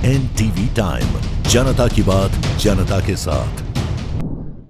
NTV time, जनता की बात जनता के साथ।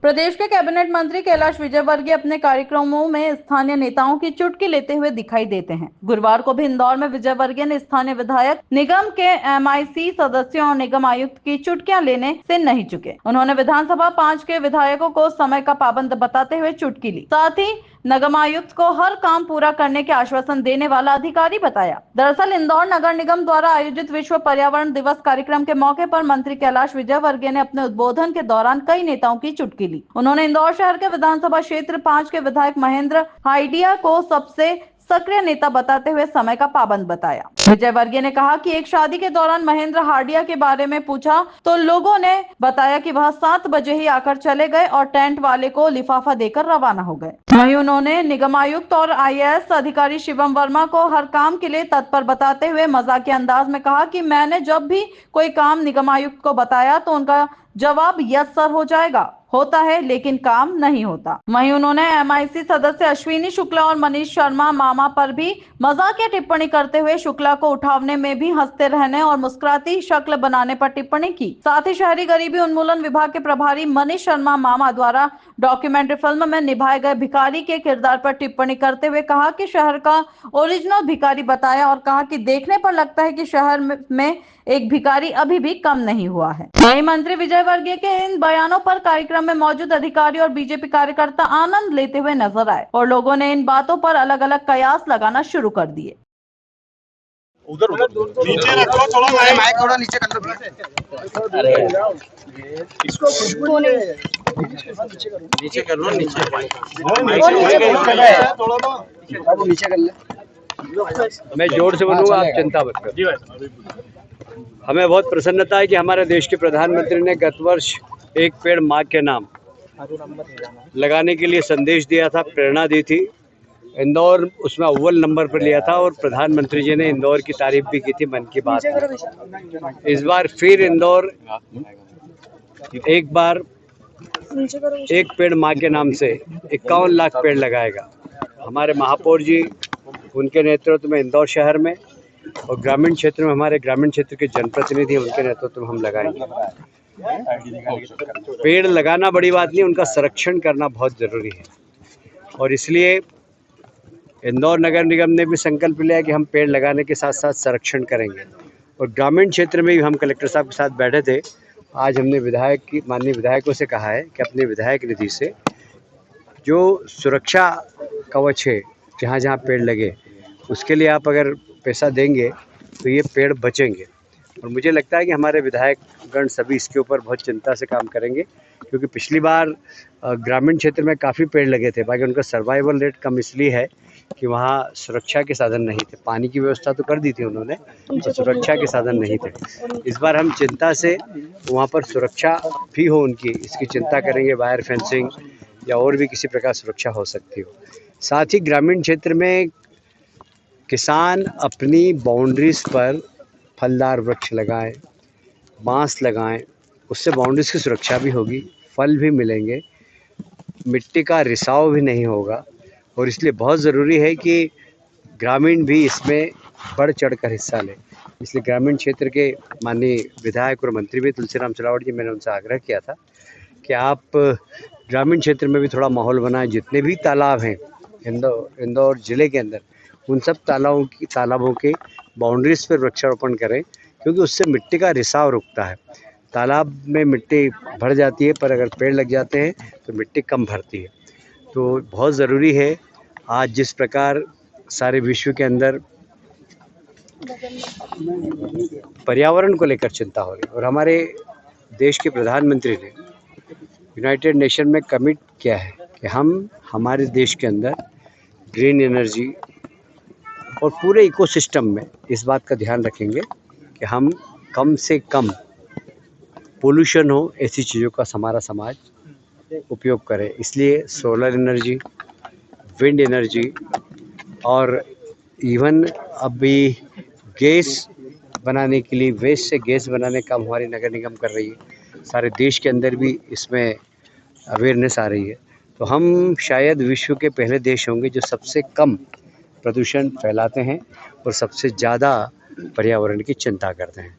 प्रदेश के कैबिनेट मंत्री कैलाश विजयवर्गीय अपने कार्यक्रमों में स्थानीय नेताओं की चुटकी लेते हुए दिखाई देते हैं। गुरुवार को भी इंदौर में विजयवर्गीय ने स्थानीय विधायक, निगम के MIC सदस्यों और निगम आयुक्त की चुटकियां लेने से नहीं चुके। उन्होंने विधानसभा 5 के विधायकों को समय का पाबंद बताते हुए चुटकी ली। साथ ही नगम आयुक्त को हर काम पूरा करने के आश्वासन देने वाला अधिकारी बताया। दरअसल इंदौर नगर निगम द्वारा आयोजित विश्व पर्यावरण दिवस कार्यक्रम के मौके पर मंत्री कैलाश विजयवर्गीय ने अपने उद्बोधन के दौरान कई नेताओं की चुटकी ली। उन्होंने इंदौर शहर के विधानसभा क्षेत्र 5 के विधायक महेंद्र हाइडिया को सबसे सक्रिय नेता बताते हुए समय का पाबंद बताया। विजयवर्गीय ने कहा कि एक शादी के दौरान महेंद्र हार्डिया के बारे में पूछा तो लोगों ने बताया कि वह 7 बजे ही आकर चले गए और टेंट वाले को लिफाफा देकर रवाना हो गए। वहीं उन्होंने निगम आयुक्त और IAS अधिकारी शिवम वर्मा को हर काम के लिए तत्पर बताते हुए मजाकिया अंदाज में कहा कि मैंने जब भी कोई काम निगम आयुक्त को बताया तो उनका जवाब यस सर हो जाएगा, होता है लेकिन काम नहीं होता। वहीं उन्होंने MIC सदस्य अश्विनी शुक्ला और मनीष शर्मा मामा पर भी मजाकिया टिप्पणी करते हुए शुक्ला को उठावने में भी हंसते रहने और मुस्कुराती शक्ल बनाने पर टिप्पणी की। साथ ही शहरी गरीबी उन्मूलन विभाग के प्रभारी मनीष शर्मा मामा द्वारा डॉक्यूमेंट्री फिल्म में निभाए गए भिखारी के किरदार पर टिप्पणी करते हुए कहा कि शहर का ओरिजिनल भिखारी बताया और कहा कि देखने पर लगता है कि शहर में एक भिखारी अभी भी कम नहीं हुआ है। वहीं मंत्री विजयवर्गीय के इन बयानों पर कार्यक्रम में मौजूद अधिकारी और बीजेपी कार्यकर्ता आनंद लेते हुए नजर आए और लोगों ने इन बातों पर अलग अलग कयास लगाना शुरू कर दिए। उधर नीचे रखो, थोड़ा माइक थोड़ा नीचे कर लो। अरे इसको खुशबू नीचे कर लो, नीचे कर ले। मैं जोर से बोलूँगा, आप चिंता मत करो। हमें बहुत प्रसन्नता है कि हमारे देश के प्रधानमंत्री ने गत वर्ष एक पेड़ माँ के नाम लगाने के लिए संदेश दिया था, प्रेरणा दी थी। इंदौर उसमें अव्वल नंबर पर लिया था और प्रधानमंत्री जी ने इंदौर की तारीफ भी की थी मन की बात में। इस बार फिर इंदौर एक बार एक पेड़ माँ के नाम से 51 लाख पेड़ लगाएगा। हमारे महापौर जी, उनके नेतृत्व में इंदौर शहर में और ग्रामीण क्षेत्र में हमारे ग्रामीण क्षेत्र के जनप्रतिनिधि, उनके नेतृत्व में हम लगाएंगे। पेड़ लगाना बड़ी बात नहीं, उनका संरक्षण करना बहुत ज़रूरी है और इसलिए इंदौर नगर निगम ने भी संकल्प लिया कि हम पेड़ लगाने के साथ साथ संरक्षण करेंगे। और ग्रामीण क्षेत्र में भी हम कलेक्टर साहब के साथ बैठे थे। आज हमने माननीय विधायकों से कहा है कि अपने विधायक निधि से जो सुरक्षा कवच है, जहाँ जहाँ पेड़ लगे, उसके लिए आप अगर पैसा देंगे तो ये पेड़ बचेंगे। और मुझे लगता है कि हमारे विधायकगण सभी इसके ऊपर बहुत चिंता से काम करेंगे, क्योंकि पिछली बार ग्रामीण क्षेत्र में काफ़ी पेड़ लगे थे, बाकी उनका सर्वाइवल रेट कम इसलिए है कि वहाँ सुरक्षा के साधन नहीं थे। पानी की व्यवस्था तो कर दी थी उन्होंने, तो सुरक्षा के साधन नहीं थे। इस बार हम चिंता से वहाँ पर सुरक्षा भी हो उनकी, इसकी चिंता करेंगे, वायर फेंसिंग या और भी किसी प्रकार सुरक्षा हो सकती हो। साथ ही ग्रामीण क्षेत्र में किसान अपनी बाउंड्रीज पर फलदार वृक्ष लगाएं, बांस लगाएं, उससे बाउंड्रीज की सुरक्षा भी होगी, फल भी मिलेंगे, मिट्टी का रिसाव भी नहीं होगा। और इसलिए बहुत ज़रूरी है कि ग्रामीण भी इसमें बढ़ चढ़कर हिस्सा लें। इसलिए ग्रामीण क्षेत्र के माननीय विधायक और मंत्री भी तुलसीराम सिलावट जी, मैंने उनसे आग्रह किया था कि आप ग्रामीण क्षेत्र में भी थोड़ा माहौल बनाएं। जितने भी तालाब हैं इंदौर ज़िले के अंदर, उन सब तालाबों के बाउंड्रीज पर वृक्षारोपण करें, क्योंकि उससे मिट्टी का रिसाव रुकता है। तालाब में मिट्टी भर जाती है, पर अगर पेड़ लग जाते हैं तो मिट्टी कम भरती है। तो बहुत ज़रूरी है, आज जिस प्रकार सारे विश्व के अंदर पर्यावरण को लेकर चिंता हो रही है और हमारे देश के प्रधानमंत्री ने यूनाइटेड नेशन में कमिट किया है कि हम हमारे देश के अंदर ग्रीन एनर्जी और पूरे इकोसिस्टम में इस बात का ध्यान रखेंगे कि हम कम से कम पोल्यूशन हो ऐसी चीज़ों का हमारा समाज उपयोग करे। इसलिए सोलर एनर्जी, विंड एनर्जी और इवन अभी गैस बनाने के लिए, वेस्ट से गैस बनाने का हमारी नगर निगम कर रही है। सारे देश के अंदर भी इसमें अवेयरनेस आ रही है। तो हम शायद विश्व के पहले देश होंगे जो सबसे कम प्रदूषण फैलाते हैं और सबसे ज़्यादा पर्यावरण की चिंता करते हैं।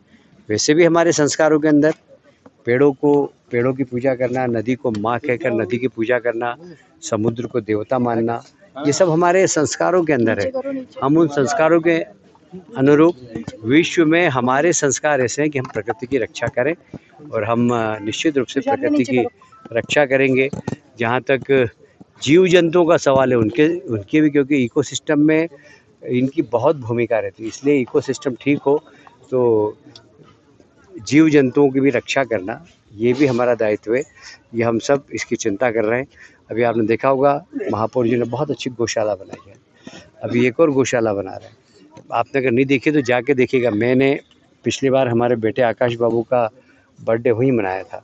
वैसे भी हमारे संस्कारों के अंदर पेड़ों की पूजा करना, नदी को माँ कहकर नदी की पूजा करना, समुद्र को देवता मानना, ये सब हमारे संस्कारों के अंदर है। हम उन संस्कारों के अनुरूप विश्व में हमारे संस्कार ऐसे हैं कि हम प्रकृति की रक्षा करें, और हम निश्चित रूप से प्रकृति की रक्षा करेंगे। जहाँ तक जीव जंतुओं का सवाल है, उनके भी, क्योंकि इकोसिस्टम में इनकी बहुत भूमिका रहती है, इसलिए इकोसिस्टम ठीक हो तो जीव जंतुओं की भी रक्षा करना ये भी हमारा दायित्व है। ये हम सब इसकी चिंता कर रहे हैं। अभी आपने देखा होगा महापौर जी ने बहुत अच्छी गौशाला बनाई है, अभी एक और गौशाला बना रहे हैं। आपने अगर नहीं देखी तो जाके देखिएगा। मैंने पिछली बार हमारे बेटे आकाश बाबू का बर्थडे वहीं मनाया था,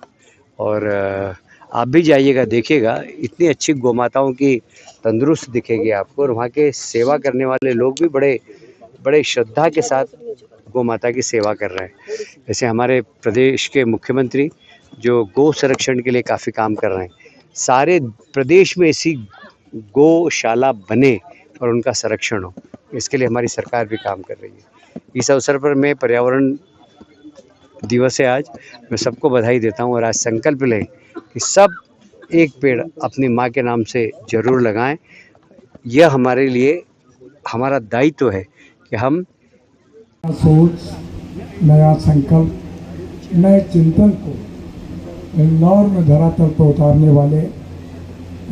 और आप भी जाइएगा, देखिएगा। इतनी अच्छी गौ माताओं की तंदुरुस्त दिखेगी आपको, और वहाँ के सेवा करने वाले लोग भी बड़े श्रद्धा के साथ गौ माता की सेवा कर रहे हैं। जैसे हमारे प्रदेश के मुख्यमंत्री जो गौ संरक्षण के लिए काफ़ी काम कर रहे हैं, सारे प्रदेश में ऐसी गौशाला बने और उनका संरक्षण हो, इसके लिए हमारी सरकार भी काम कर रही है। इस अवसर पर मैं पर्यावरण दिवस है आज, मैं सबको बधाई देता हूँ, और आज संकल्प लें कि सब एक पेड़ अपनी माँ के नाम से ज़रूर लगाएं। यह हमारे लिए हमारा दायित्व है कि हम सोच, नया संकल्प, नए चिंतन को इंदौर में धरातल पर उतारने वाले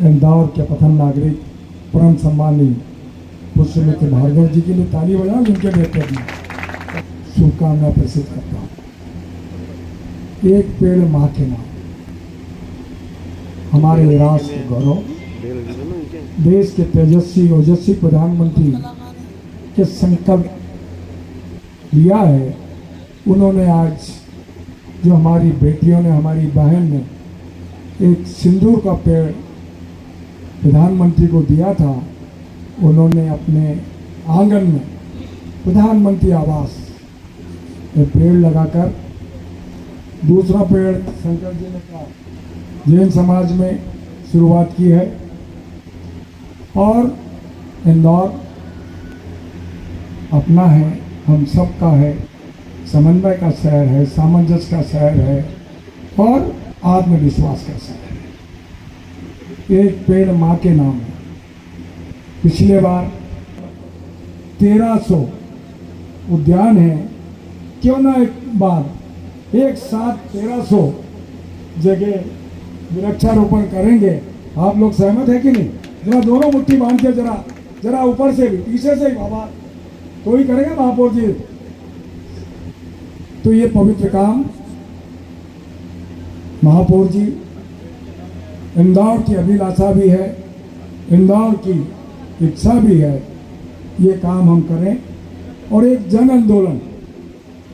इंदौर के प्रथम नागरिक परम सम्मानीय पुष्यमित्र भार्गव जी के लिए ताली बजाओ, जिनके नेतृत्व में शुभकामना प्रसिद्ध करता हूँ। एक पेड़ माँ के नाम, हमारे राष्ट्र के गौरव, देश के तेजस्वी ओजस्वी प्रधानमंत्री के संकल्प लिया है। उन्होंने आज जो हमारी बेटियों ने, हमारी बहन ने एक सिंदूर का पेड़ प्रधानमंत्री को दिया था, उन्होंने अपने आंगन में प्रधानमंत्री आवास में पेड़ लगाकर, दूसरा पेड़ शंकर जी ने कहा जैन समाज में शुरुआत की है। और इंदौर अपना है, हम सब का है, समन्वय का शहर है, सामंजस्य का शहर है और आत्मविश्वास का शहर है। एक पेड़ माँ के नाम है। पिछले बार 1300 उद्यान है, क्यों ना एक बार एक साथ 1300 जगह वृक्षारोपण करेंगे। आप लोग सहमत है कि नहीं? जरा दोनों मुट्ठी बांध के जरा ऊपर से भी, पीछे से ही बाबा तो ही करेंगे महापौर जी। तो ये पवित्र काम महापौर जी, इंदौर की अभिलाषा भी है, इंदौर की इच्छा भी है, ये काम हम करें और एक जन आंदोलन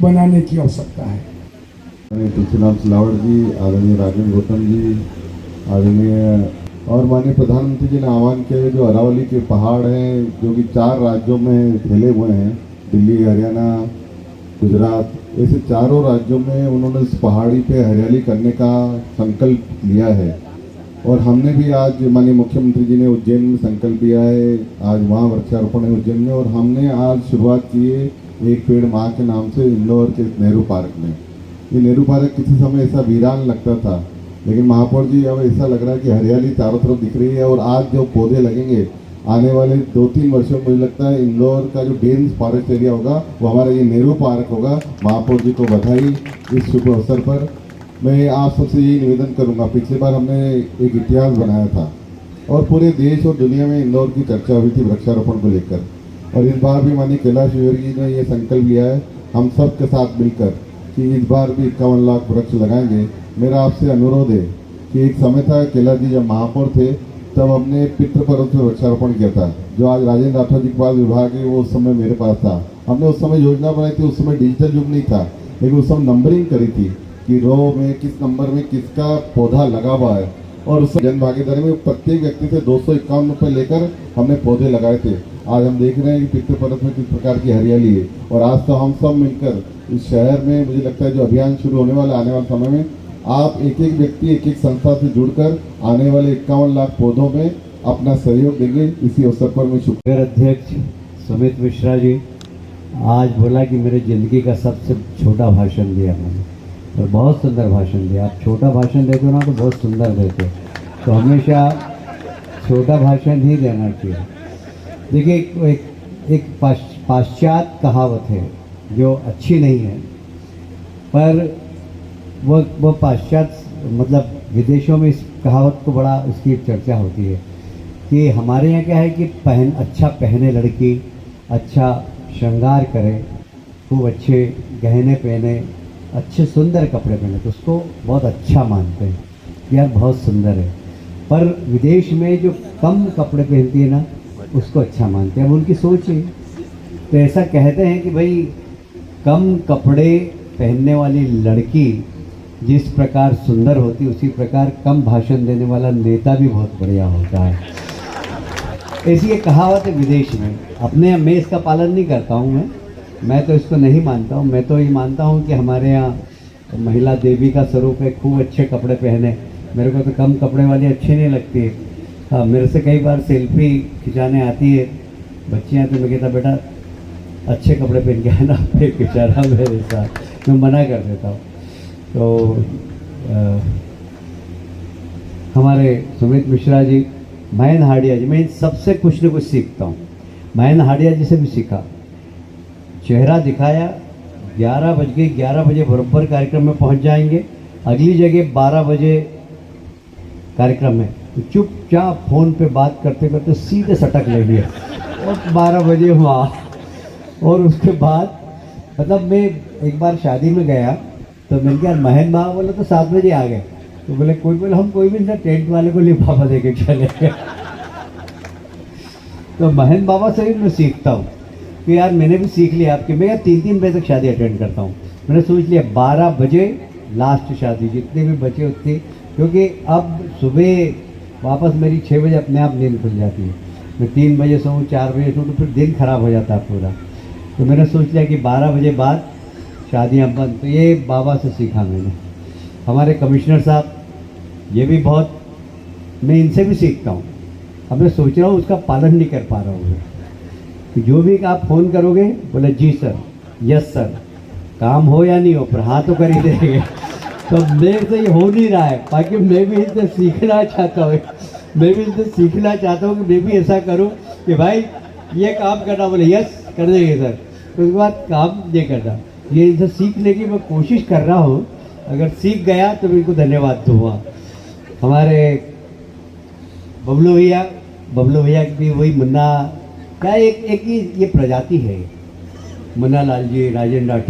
बनाने की आवश्यकता है। तुलसीराम सिलावट जी, आदरणीय राजेंद्र गौतम जी, आदरणीय और माननीय प्रधानमंत्री जी ने आह्वान किया है, जो अरावली के पहाड़ हैं जो कि 4 राज्यों में फैले हुए हैं, दिल्ली, हरियाणा, गुजरात, ऐसे चारों राज्यों में उन्होंने इस पहाड़ी पे हरियाली करने का संकल्प लिया है। और हमने भी आज माननीय मुख्यमंत्री जी ने उज्जैन में संकल्प लिया है, आज वहाँ वृक्षारोपण है उज्जैन में, और हमने आज शुरुआत की है एक पेड़ माँ के नाम से इंदौर के नेहरू पार्क में। ये नेहरू पार्क किसी समय ऐसा वीरान लगता था, लेकिन महापौर जी अब ऐसा लग रहा है कि हरियाली चारों तरफ दिख रही है। और आज जो पौधे लगेंगे आने वाले 2-3 वर्षों में, मुझे लगता है इंदौर का जो डेंस फॉरेस्ट एरिया होगा वो हमारा ये नेहरू पार्क होगा। महापौर जी को बधाई इस शुभ अवसर पर। मैं आप सबसे यही निवेदन करूंगा, पिछली बार हमने एक इतिहास बनाया था और पूरे देश और दुनिया में इंदौर की चर्चा हुई थी वृक्षारोपण को लेकर, और इस बार भी माननीय कैलाश विजयवर्गीय जी ने ये संकल्प लिया है हम सब के साथ मिलकर कि इस बार भी 51 लाख वृक्ष लगाएंगे। मेरा आपसे अनुरोध है कि एक समय था कैलाश जी जब महापौर थे तब हमने पितृपर्वत में वृक्षारोपण किया था, जो आज राजेंद्र राठौर जी के पास विभाग है, वो उस समय मेरे पास था। हमने उस समय योजना बनाई थी, उस समय डिजिटल युग नहीं था, लेकिन उस समय नंबरिंग करी थी कि रो में किस नंबर में किसका पौधा लगा हुआ है, और उस जन भागीदारी में प्रत्येक व्यक्ति से 251 रुपये लेकर हमने पौधे लगाए थे। आज हम देख रहे हैं कि पितृपर्वत में किस प्रकार की हरियाली है, और आज तो हम सब मिलकर इस शहर में, मुझे लगता है जो अभियान शुरू होने वाला आने वाले समय में, आप एक एक व्यक्ति एक एक संस्था से जुड़कर आने वाले 51 लाख पौधों में अपना सहयोग देंगे। इसी अवसर पर मैं शुक्रिया अध्यक्ष सुमित मिश्रा जी, आज बोला कि मेरे ज़िंदगी का सबसे छोटा भाषण दिया मैंने, और बहुत सुंदर भाषण दिया। आप छोटा भाषण देते हो ना तो बहुत सुंदर देते हो, तो हमेशा छोटा भाषण ही देना चाहिए। देखिए एक पाश्चात्य कहावत है जो अच्छी नहीं है, पर वो पाश्चात्य मतलब विदेशों में इस कहावत को बड़ा उसकी चर्चा होती है कि हमारे यहाँ क्या है कि अच्छा पहने लड़की, अच्छा श्रृंगार करे, खूब अच्छे गहने पहने, अच्छे सुंदर कपड़े पहने, तो उसको बहुत अच्छा मानते हैं, यार बहुत सुंदर है। पर विदेश में जो कम कपड़े पहनती है ना, उसको अच्छा मानते हैं। अब उनकी सोच है, तो ऐसा कहते हैं कि भाई कम कपड़े पहनने वाली लड़की जिस प्रकार सुंदर होती है, उसी प्रकार कम भाषण देने वाला नेता भी बहुत बढ़िया होता है। ऐसी एक कहावत है विदेश में। अपने मैं इसका पालन नहीं करता हूँ, मैं तो इसको नहीं मानता हूँ। मैं तो ये मानता हूँ कि हमारे यहाँ महिला देवी का स्वरूप है, खूब अच्छे कपड़े पहने। मेरे को तो कम कपड़े वाली अच्छी नहीं लगती है। हाँ, मेरे से कई बार सेल्फी खिंचाने आती है बच्चियाँ, तो मैं कहता बेटा अच्छे कपड़े पहन के आना, फिर खिंचा रहा मेरे साथ, मैं मना कर देता हूँ। तो हमारे सुमित मिश्रा जी, मयन हाडिया जी, मैं इन सबसे कुछ न कुछ सीखता हूँ। मयन हाडिया जी से भी सीखा, चेहरा दिखाया, 11 बज गए, 11 बजे बराबर कार्यक्रम में पहुँच जाएंगे, अगली जगह 12 बजे कार्यक्रम है, तो चुपचाप फ़ोन पे बात करते करते सीधे सटक लेंगे और 12 बजे वहाँ। और उसके बाद मतलब मैं एक बार शादी में गया तो मैंने कहा महन बाबा बोले तो 7 बजे आ गए, तो बोले हम कोई भी नहीं, टेंट वाले को लिफाफा दे के चले गए। तो महन बाबा से भी मैं सीखता हूँ कि यार मैंने भी सीख लिया आपके। मैं 3-3 बजे तक शादी अटेंड करता हूँ। मैंने सोच लिया 12 बजे लास्ट शादी, जितने भी बचे उतने, क्योंकि अब सुबह वापस मेरी 6 बजे अपने आप नींद खुल जाती है। मैं 3 बजे सोऊँ, 4 बजे सोऊँ, तो फिर दिन खराब हो जाता है पूरा। तो मैंने सोच लिया कि 12 बजे बाद शादियाँ बंद। तो ये बाबा से सीखा मैंने। हमारे कमिश्नर साहब, ये भी बहुत, मैं इनसे भी सीखता हूँ। अब मैं सोच रहा हूँ उसका पालन नहीं कर पा रहा हूँ कि जो भी आप फ़ोन करोगे बोले जी सर, यस सर, काम हो या नहीं हो पर हाँ तो कर ही देंगे। तो मेरे से ये हो नहीं रहा है, बाकी मैं भी इनसे सीखना चाहता हूँ। कि मैं भी ऐसा करूँ कि भाई ये काम करना, बोले यस कर देंगे सर, तो उसके बाद काम नहीं करना। ये इनसे सीखने की मैं कोशिश कर रहा हूँ। अगर सीख गया तो मैं इनको धन्यवाद दूँगा। हमारे बबलू भैया की भी वही मुन्ना, क्या एक ही ये प्रजाति है, मुन्ना लाल जी, राजेंद्र राठौर।